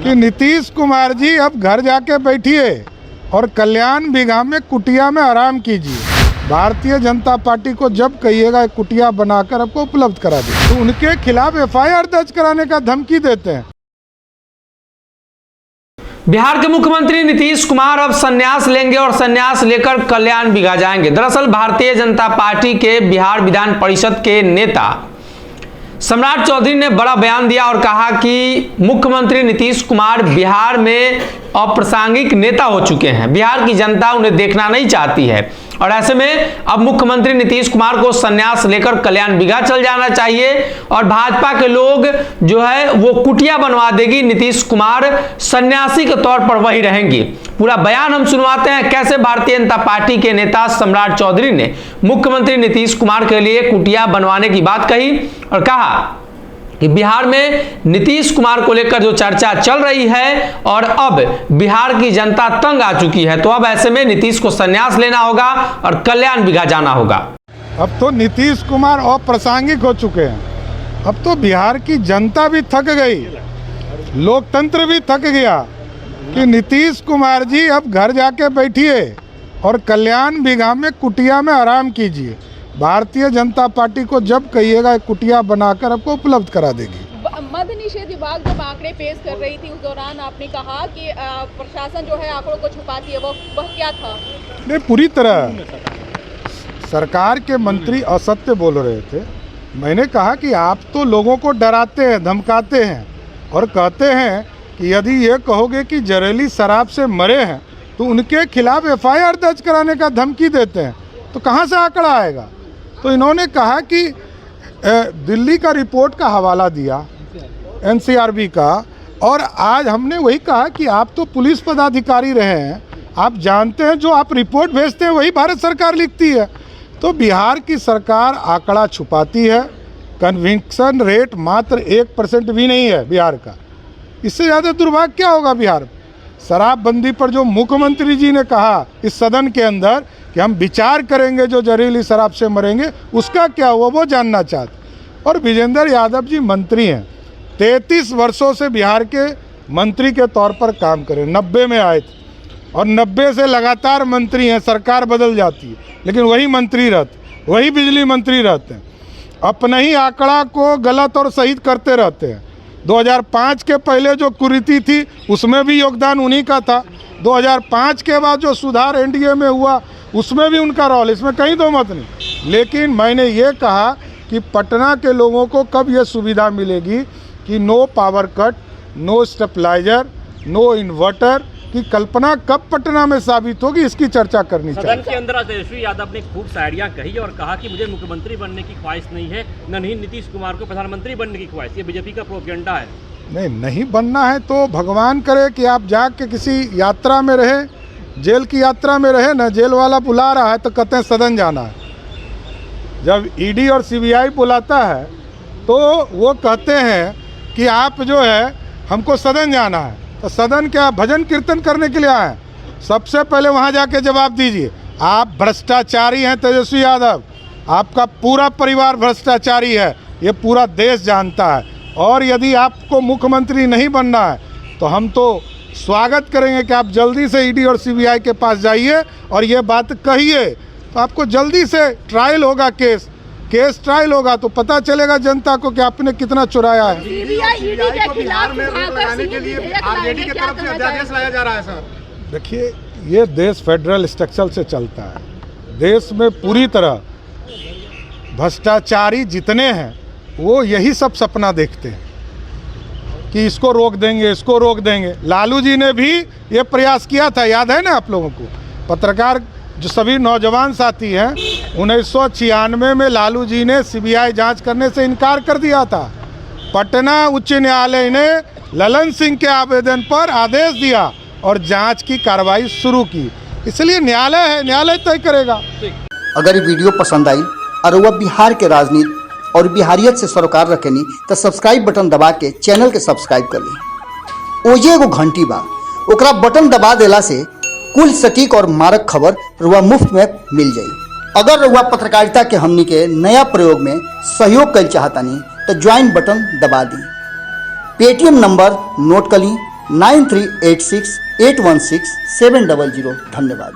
कि नीतीश कुमार जी अब घर जाके बैठिए और कल्याण बिघा में कुटिया में आराम कीजिए। भारतीय जनता पार्टी को जब कहिएगा कुटिया बनाकर आपको उपलब्ध करा दे, तो उनके खिलाफ एफआईआर दर्ज कराने का धमकी देते हैं। बिहार के मुख्यमंत्री नीतीश कुमार अब संन्यास लेंगे और संन्यास लेकर कल्याण बिघा जाएंगे। दरअसल भारतीय जनता पार्टी के बिहार विधान परिषद के नेता सम्राट चौधरी ने बड़ा बयान दिया और कहा कि मुख्यमंत्री नीतीश कुमार बिहार में अप्रासंगिक नेता हो चुके हैं। बिहार की जनता उन्हें देखना नहीं चाहती है और ऐसे में अब मुख्यमंत्री नीतीश कुमार को संन्यास लेकर कल्याण बिघा चल जाना चाहिए और भाजपा के लोग जो है वो कुटिया बनवा देगी, नीतीश कुमार सन्यासी के तौर पर वही रहेंगे। पूरा बयान हम सुनवाते हैं कैसे भारतीय जनता पार्टी के नेता सम्राट चौधरी ने मुख्यमंत्री नीतीश कुमार के लिए कुटिया बनवाने की बात कही और कहा कि बिहार में नीतीश कुमार को लेकर जो चर्चा चल रही है और अब बिहार की जनता तंग आ चुकी है, तो अब ऐसे में नीतीश को संन्यास लेना होगा और कल्याण बिघा जाना होगा। अब तो नीतीश कुमार अप्रासंगिक हो चुके हैं। अब तो बिहार की जनता भी थक गई, लोकतंत्र भी थक गया कि नीतीश कुमार जी अब घर जाके बैठिए और कल्याण बिघा में कुटिया में आराम कीजिए। भारतीय जनता पार्टी को जब कहिएगा कुटिया बनाकर आपको उपलब्ध करा देगी। मद्य निषेध विभाग जब आंकड़े पेश कर रही थी उस दौरान आपने कहा कि प्रशासन जो है आंकड़ों को छुपाती है, वह क्या था? नहीं, पूरी तरह सरकार के मंत्री असत्य बोल रहे थे। मैंने कहा कि आप तो लोगों को डराते हैं, धमकाते हैं और कहते हैं कि यदि ये कहोगे कि जहरीली शराब से मरे हैं तो उनके खिलाफ एफआईआर दर्ज कराने का धमकी देते हैं, तो कहाँ से आंकड़ा आएगा? तो इन्होंने कहा कि दिल्ली का रिपोर्ट का हवाला दिया, एनसीआरबी का, और आज हमने वही कहा कि आप तो पुलिस पदाधिकारी रहे हैं, आप जानते हैं जो आप रिपोर्ट भेजते हैं वही भारत सरकार लिखती है। तो बिहार की सरकार आंकड़ा छुपाती है। कन्विक्शन रेट मात्र 1% भी नहीं है बिहार का। इससे ज़्यादा दुर्भाग्य क्या होगा बिहार में? शराबबंदी पर जो मुख्यमंत्री जी ने कहा इस सदन के अंदर कि हम विचार करेंगे जो जहरीली शराब से मरेंगे, उसका क्या हुआ वो जानना चाहते। और विजेंद्र यादव जी मंत्री हैं, 33 वर्षों से बिहार के मंत्री के तौर पर काम करें, 90 में आए थे और 90 से लगातार मंत्री हैं। सरकार बदल जाती है लेकिन वही मंत्री रहते, वही बिजली मंत्री रहते हैं, अपने ही आंकड़ा को गलत और सही करते रहते हैं। 2005 के पहले जो कुरीति थी उसमें भी योगदान उन्हीं का था। 2005 के बाद जो सुधार एनडीए में हुआ उसमें भी उनका रोल, इसमें कहीं दो मत नहीं। लेकिन मैंने ये कहा कि पटना के लोगों को कब ये सुविधा मिलेगी कि no power cut, no stabiliser, no inverter की कल्पना कब पटना में साबित होगी, इसकी चर्चा करनी चाहिए। सदन के अंदर तेजस्वी यादव ने खूब शायरियां कही और कहा कि मुझे मुख्यमंत्री बनने की ख्वाहिश नहीं है, न ही नीतीश कुमार को प्रधानमंत्री बनने की ख्वाहिश। ये बीजेपी का प्रोपेगेंडा है। नहीं बनना है तो भगवान करे कि आप जाके किसी यात्रा में रहे, जेल की यात्रा में रहे ना, जेल वाला बुला रहा है तो कहते हैं सदन जाना है। जब ईडी और सीबीआई बुलाता है तो वो कहते हैं कि आप जो है हमको सदन जाना है, तो सदन क्या भजन कीर्तन करने के लिए आए? सबसे पहले वहाँ जाके जवाब दीजिए। आप भ्रष्टाचारी हैं तेजस्वी यादव, आपका पूरा परिवार भ्रष्टाचारी है, ये पूरा देश जानता है। और यदि आपको मुख्यमंत्री नहीं बनना है तो हम तो स्वागत करेंगे कि आप जल्दी से ईडी और सीबीआई के पास जाइए और ये बात कहिए, तो आपको जल्दी से ट्रायल होगा, केस ट्रायल होगा तो पता चलेगा जनता को कि आपने कितना चुराया है। देखिए, ये देश फेडरल स्ट्रक्चर से चलता है। देश में पूरी तरह भ्रष्टाचारी जितने हैं वो यही सब सपना देखते हैं कि इसको रोक देंगे, इसको रोक देंगे। लालू जी ने भी ये प्रयास किया था, याद है ना आप लोगों को? पत्रकार जो सभी नौजवान साथी हैं, 1996 में लालू जी ने सीबीआई जांच करने से इनकार कर दिया था। पटना उच्च न्यायालय ने ललन सिंह के आवेदन पर आदेश दिया और जांच की कार्रवाई शुरू की। इसलिए न्यायालय है, न्यायालय तय करेगा। अगर ये वीडियो पसंद आई और वह बिहार के राजनीति और बिहारियत से सरोकार रखेनी तो सब्सक्राइब बटन दबा के चैनल के सब्सक्राइब कर ली। ओजे एगो घंटी बा, ओकरा बटन दबा देला से कुल सटीक और मारक खबर रुआ मुफ्त में मिल जाई। अगर रुआ पत्रकारिता के हमनी के नया प्रयोग में सहयोग कर चाहतानी तो ज्वाइन बटन दबा दी। पेटीएम नंबर नोट कर ली 9386816700। धन्यवाद।